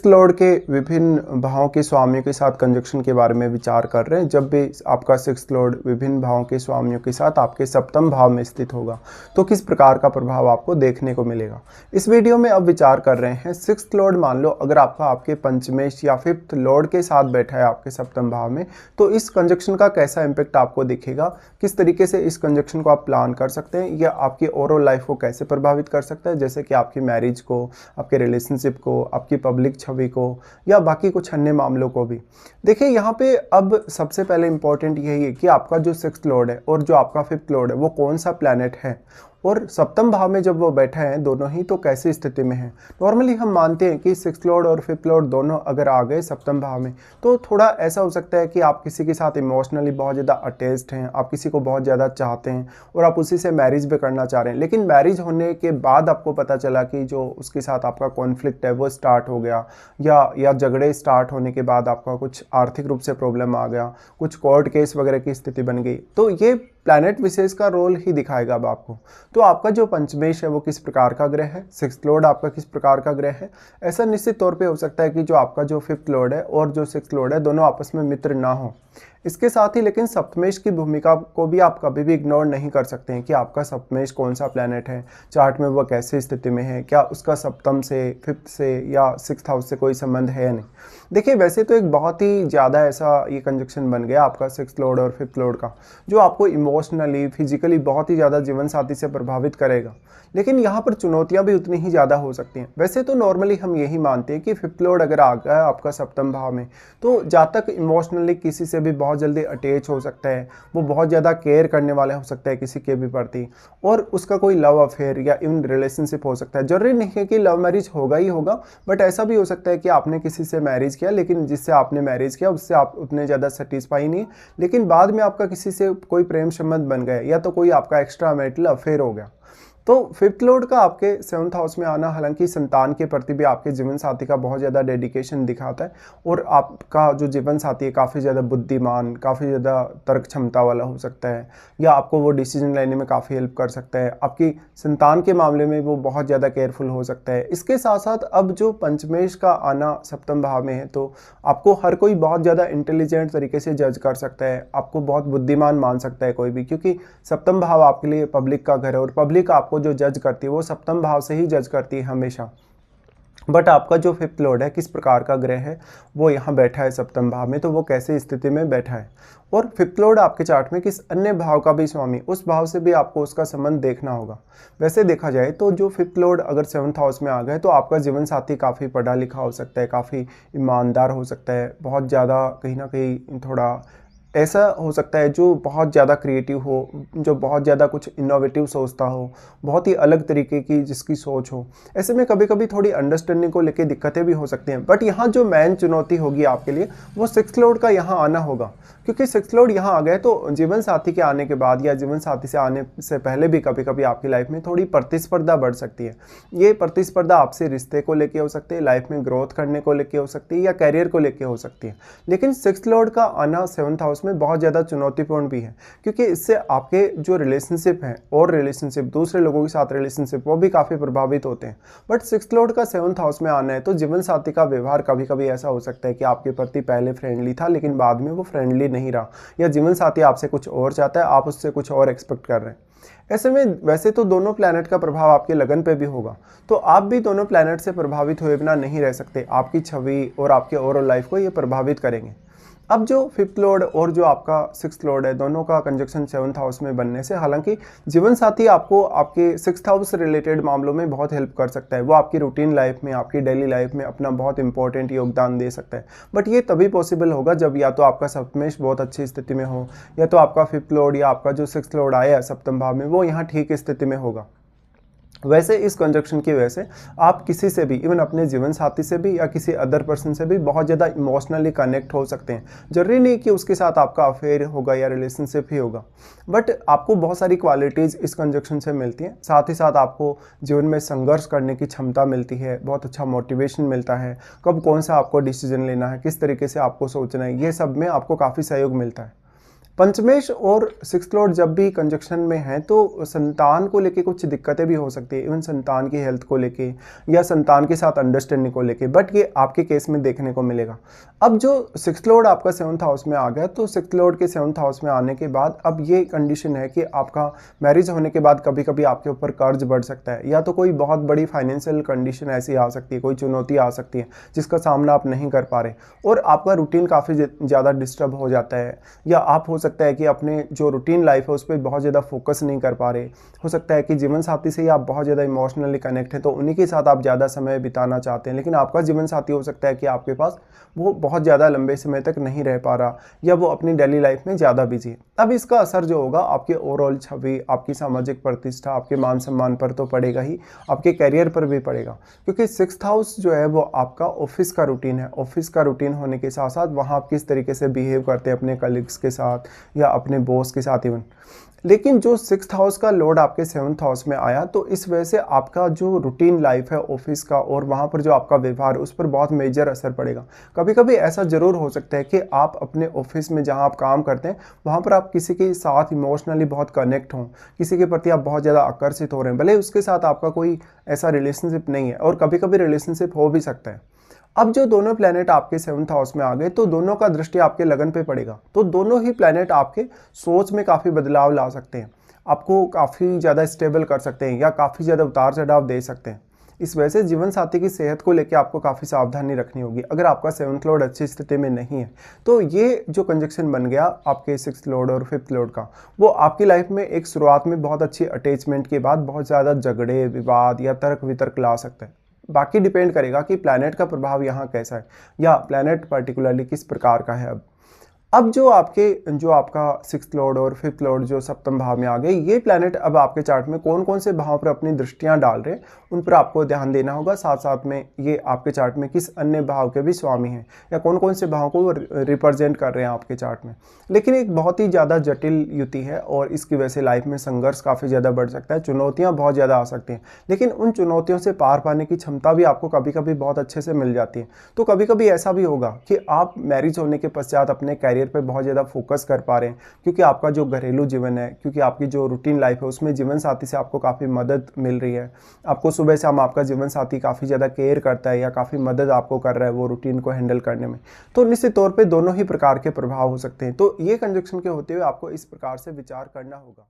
Sixth Lord के विभिन्न भावों के स्वामियों के साथ कंजक्शन के बारे में विचार कर रहे हैं। जब भी आपका सिक्स्थ लॉर्ड विभिन्न भावों के स्वामियों के साथ आपके सप्तम भाव में स्थित होगा तो किस प्रकार का प्रभाव आपको देखने को मिलेगा। इस वीडियो में अब विचार कर रहे हैं सिक्स्थ लॉर्ड मान लो अगर आपका आपके पंचमेश या फिफ्थ लॉर्ड के साथ बैठा है आपके सप्तम भाव में, तो इस कंजक्शन का कैसा इम्पैक्ट आपको दिखेगा, किस तरीके से इस कंजक्शन को आप प्लान कर सकते हैं या आपकी ओवरऑल लाइफ को कैसे प्रभावित कर सकता है, जैसे कि आपकी मैरिज को, आपके रिलेशनशिप को, आपकी पब्लिक छवि को या बाकी कुछ अन्य मामलों को भी। देखिए यहाँ पे अब सबसे पहले इंपॉर्टेंट यही है कि आपका जो सिक्स्थ लॉर्ड है और जो आपका फिफ्थ लॉर्ड है वो कौन सा प्लैनेट है और सप्तम भाव में जब वो बैठा है दोनों ही तो कैसी स्थिति में है। नॉर्मली हम मानते हैं कि सिक्स्थ लॉर्ड और फिफ्थ लॉर्ड दोनों अगर आ गए सप्तम भाव में तो थोड़ा ऐसा हो सकता है कि आप किसी के साथ इमोशनली बहुत ज़्यादा अटैच्ड हैं, आप किसी को बहुत ज़्यादा चाहते हैं और आप उसी से मैरिज भी करना चाह रहे हैं, लेकिन मैरिज होने के बाद आपको पता चला कि जो उसके साथ आपका कॉन्फ्लिक्ट है वो स्टार्ट हो गया या झगड़े स्टार्ट होने के बाद आपका कुछ आर्थिक रूप से प्रॉब्लम आ गया, कुछ कोर्ट केस वगैरह की स्थिति बन गई, तो ये प्लैनेट विशेष का रोल ही दिखाएगा अब आपको। तो आपका जो पंचमेश है वो किस प्रकार का ग्रह है, सिक्स्थ लॉर्ड आपका किस प्रकार का ग्रह है। ऐसा निश्चित तौर पे हो सकता है कि जो आपका जो फिफ्थ लॉर्ड है और जो सिक्स्थ लॉर्ड है दोनों आपस में मित्र ना हो। इसके साथ ही लेकिन सप्तमेश की भूमिका को भी आप कभी भी इग्नोर नहीं कर सकते हैं कि आपका सप्तमेश कौन सा प्लैनेट है, चार्ट में वह कैसी स्थिति में है, क्या उसका सप्तम से, फिफ्थ से या सिक्स्थ हाउस से कोई संबंध है या नहीं। देखिए वैसे तो एक बहुत ही ज़्यादा ऐसा ये कंजक्शन बन गया आपका सिक्स्थ लॉर्ड और फिफ्थ लॉर्ड का, जो आपको इमोशनली फिजिकली बहुत ही ज़्यादा जीवन साथी से प्रभावित करेगा, लेकिन यहाँ पर चुनौतियाँ भी उतनी ही ज़्यादा हो सकती हैं। वैसे तो नॉर्मली हम यही मानते हैं कि फिफ्थ लॉर्ड अगर आ गया आपका सप्तम भाव में तो जहाँ तक इमोशनली किसी से भी बहुत जल्दी अटैच हो सकता है, वो बहुत ज़्यादा केयर करने वाले हो सकता है किसी के भी प्रति, और उसका कोई लव अफेयर या इवन रिलेशनशिप हो सकता है। जरूरी नहीं है कि लव मैरिज होगा ही होगा, बट ऐसा भी हो सकता है कि आपने किसी से मैरिज किया लेकिन जिससे आपने मैरिज किया उससे आप उतने ज़्यादा सेटिस्फाई नहीं, लेकिन बाद में आपका किसी से कोई प्रेम संबंध बन गया या तो कोई आपका एक्स्ट्रा मैरिटल अफेयर हो गया। तो फिफ्थ लॉर्ड का आपके सेवंथ हाउस में आना हालांकि संतान के प्रति भी आपके जीवन साथी का बहुत ज़्यादा डेडिकेशन दिखाता है, और आपका जो जीवन साथी है काफ़ी ज़्यादा बुद्धिमान, काफ़ी ज़्यादा तर्क क्षमता वाला हो सकता है या आपको वो डिसीजन लेने में काफ़ी हेल्प कर सकता है। आपकी संतान के मामले में वो बहुत ज़्यादा केयरफुल हो सकता है। इसके साथ साथ अब जो पंचमेश का आना सप्तम भाव में है तो आपको हर कोई बहुत ज़्यादा इंटेलिजेंट तरीके से जज कर सकता है, आपको बहुत बुद्धिमान मान सकता है कोई भी, क्योंकि सप्तम भाव आपके लिए पब्लिक का घर है और पब्लिक आपको जो जज करती है वो सप्तम भाव से ही जज करती है हमेशा। बट आपका जो फिफ्थ लॉर्ड है किस प्रकार का ग्रह है, वो यहाँ बैठा है सप्तम भाव में, तो वो कैसे स्थिति में बैठा है, और फिफ्थ लॉर्ड आपके चार्ट में किस अन्य भाव का भी स्वामी, उस भाव से भी आपको उसका संबंध देखना होगा। वैसे देखा जाए तो जो फिफ्थ लॉर्ड अगर सेवंथ हाउस में आ गए तो आपका जीवन साथी काफ़ी पढ़ा लिखा हो सकता है, काफ़ी ईमानदार हो सकता है, बहुत ज़्यादा कहीं ना कहीं थोड़ा ऐसा हो सकता है जो बहुत ज़्यादा क्रिएटिव हो, जो बहुत ज़्यादा कुछ इनोवेटिव सोचता हो, बहुत ही अलग तरीके की जिसकी सोच हो। ऐसे में कभी कभी थोड़ी अंडरस्टैंडिंग को लेके दिक्कतें भी हो सकती हैं, बट यहाँ जो मेन चुनौती होगी आपके लिए वो सिक्स्थ लॉर्ड का यहाँ आना होगा, क्योंकि सिक्स्थ लॉर्ड यहाँ आ गए तो जीवन साथी के आने के बाद या जीवन साथी से आने से पहले भी कभी कभी आपकी लाइफ में थोड़ी प्रतिस्पर्धा बढ़ सकती है। ये प्रतिस्पर्धा आपसे रिश्ते को लेके हो सकती है, लाइफ में ग्रोथ करने को लेके हो सकती है या करियर को लेके हो सकती है। लेकिन सिक्स्थ लॉर्ड का आना सेवंथ हाउस में बहुत ज़्यादा चुनौतीपूर्ण भी है, क्योंकि इससे आपके जो रिलेशनशिप हैं और रिलेशनशिप दूसरे लोगों के साथ रिलेशनशिप वो भी काफ़ी प्रभावित होते हैं। बट सिक्स्थ लॉर्ड का सेवंथ हाउस में आना है तो जीवन साथी का व्यवहार कभी कभी ऐसा हो सकता है कि आपके प्रति पहले फ्रेंडली था लेकिन बाद में वो फ्रेंडली नहीं रहा, या जीवन साथी आपसे कुछ और चाहता है, आप उससे कुछ और एक्सपेक्ट कर रहे हैं। ऐसे में वैसे तो दोनों प्लैनेट का प्रभाव आपके लगन पे भी होगा, तो आप भी दोनों प्लैनेट से प्रभावित हुए बिना नहीं रह सकते, आपकी छवि और आपके ओवरऑल लाइफ को ये प्रभावित करेंगे। अब जो फिफ्थ लॉर्ड और जो आपका सिक्स्थ लॉर्ड है दोनों का कंजक्शन सेवंथ हाउस में बनने से हालांकि जीवन साथी आपको आपके सिक्स्थ हाउस से रिलेटेड मामलों में बहुत हेल्प कर सकता है, वो आपकी रूटीन लाइफ में, आपकी डेली लाइफ में अपना बहुत इंपॉर्टेंट योगदान दे सकता है। बट ये तभी पॉसिबल होगा जब या तो आपका सप्तमेश बहुत अच्छी स्थिति में हो या तो आपका फिफ्थ लॉर्ड या आपका जो सिक्स्थ लॉर्ड आया है सप्तम भाव में वो यहाँ ठीक स्थिति में होगा। वैसे इस कंजक्शन की वजह से आप किसी से भी, इवन अपने जीवन साथी से भी या किसी अदर पर्सन से भी बहुत ज़्यादा इमोशनली कनेक्ट हो सकते हैं। जरूरी नहीं कि उसके साथ आपका अफेयर होगा या रिलेशनशिप ही होगा, बट आपको बहुत सारी क्वालिटीज़ इस कंजक्शन से मिलती हैं। साथ ही साथ आपको जीवन में संघर्ष करने की क्षमता मिलती है, बहुत अच्छा मोटिवेशन मिलता है, कब कौन सा आपको डिसीजन लेना है, किस तरीके से आपको सोचना है, ये सब में आपको काफ़ी सहयोग मिलता है। पंचमेश और सिक्स्थ लॉर्ड जब भी कंजक्शन में है तो संतान को लेके कुछ दिक्कतें भी हो सकती है, इवन संतान की हेल्थ को लेके या संतान के साथ अंडरस्टैंडिंग को लेके, बट ये आपके केस में देखने को मिलेगा। अब जो सिक्स्थ लॉर्ड आपका 7th हाउस में आ गया, तो सिक्स्थ लॉर्ड के 7th हाउस में आने के बाद अब ये कंडीशन है कि आपका मैरिज होने के बाद कभी कभी आपके ऊपर कर्ज बढ़ सकता है, या तो कोई बहुत बड़ी फाइनेंशियल कंडीशन ऐसी आ सकती है, कोई चुनौती आ सकती है जिसका सामना आप नहीं कर पा रहे, और आपका रूटीन काफ़ी ज़्यादा डिस्टर्ब हो जाता है, या आप हो सकता है कि अपने जो रूटीन लाइफ है उस पर बहुत ज़्यादा फोकस नहीं कर पा रहे। हो सकता है कि जीवन साथी से ही आप बहुत ज़्यादा इमोशनली कनेक्ट हैं, तो उन्हीं के साथ आप ज़्यादा समय बिताना चाहते हैं, लेकिन आपका जीवन साथी हो सकता है कि आपके पास वो बहुत ज़्यादा लंबे समय तक नहीं रह पा रहा, या वो अपनी डेली लाइफ में ज़्यादा बिजी है। अब इसका असर जो होगा आपके ओवरऑल छवि, आपकी सामाजिक प्रतिष्ठा, आपके मान सम्मान पर तो पड़ेगा ही, आपके करियर पर भी पड़ेगा, क्योंकि 6th हाउस जो है वो आपका ऑफिस का रूटीन है। ऑफिस का रूटीन होने के साथ साथ वहाँ आप किस तरीके से बिहेव करते हैं अपने कलीग्स के साथ या अपने बॉस के साथ इवन। लेकिन जो 6th हाउस का लॉर्ड आपके 7th हाउस में आया, तो इस वजह से आपका जो रूटीन लाइफ है ऑफिस का और वहाँ पर जो आपका व्यवहार, उस पर बहुत मेजर असर पड़ेगा। कभी कभी ऐसा ज़रूर हो सकता है कि आप अपने ऑफिस में जहाँ आप काम करते हैं वहाँ पर आप किसी के साथ इमोशनली बहुत कनेक्ट हों, किसी के प्रति आप बहुत ज़्यादा आकर्षित हो रहे हैं, भले उसके साथ आपका कोई ऐसा रिलेशनशिप नहीं है, और कभी कभी रिलेशनशिप हो भी सकता है। अब जो दोनों प्लैनेट आपके 7th हाउस में आ गए, तो दोनों का दृष्टि आपके लगन पे पड़ेगा, तो दोनों ही प्लैनेट आपके सोच में काफ़ी बदलाव ला सकते हैं, आपको काफ़ी ज़्यादा स्टेबल कर सकते हैं या काफ़ी ज़्यादा उतार चढ़ाव दे सकते हैं। इस वजह से जीवन साथी की सेहत को लेकर आपको काफ़ी सावधानी रखनी होगी। अगर आपका 7th लॉर्ड अच्छी स्थिति में नहीं है, तो ये जो कंजक्शन बन गया आपके 6th लॉर्ड और 5th लॉर्ड का, वो आपकी लाइफ में एक शुरुआत में बहुत अच्छी अटैचमेंट के बाद बहुत ज़्यादा झगड़े, विवाद या तर्क वितर्क ला सकता है। बाकी डिपेंड करेगा कि प्लैनेट का प्रभाव यहाँ कैसा है, या प्लैनेट पर्टिकुलरली किस प्रकार का है। अब जो आपका 6th लॉर्ड और 5th लॉर्ड जो सप्तम भाव में आ गए, ये प्लैनेट अब आपके चार्ट में कौन कौन से भाव पर अपनी दृष्टियां डाल रहे हैं, उन पर आपको ध्यान देना होगा। साथ साथ में ये आपके चार्ट में किस अन्य भाव के भी स्वामी हैं, या कौन कौन से भाव को रिप्रेजेंट कर रहे हैं आपके चार्ट में। लेकिन एक बहुत ही ज़्यादा जटिल युति है, और इसकी वजह से लाइफ में संघर्ष काफ़ी ज़्यादा बढ़ सकता है, चुनौतियाँ बहुत ज़्यादा आ सकती हैं, लेकिन उन चुनौतियों से पार पाने की क्षमता भी आपको कभी कभी बहुत अच्छे से मिल जाती है। तो कभी कभी ऐसा भी होगा कि आप मैरिज होने के पश्चात अपने कैरियर पर बहुत ज़्यादा फोकस कर पा रहे हैं, क्योंकि आपका जो घरेलू जीवन है, क्योंकि आपकी जो रूटीन लाइफ है, उसमें जीवन साथी से आपको काफ़ी मदद मिल रही है। आपको सुबह शाम आपका जीवन साथी काफ़ी ज़्यादा केयर करता है, या काफ़ी मदद आपको कर रहा है वो रूटीन को हैंडल करने में। तो निश्चित तौर पे दोनों ही प्रकार के प्रभाव हो सकते हैं। तो ये कंजक्शन के होते हुए आपको इस प्रकार से विचार करना होगा।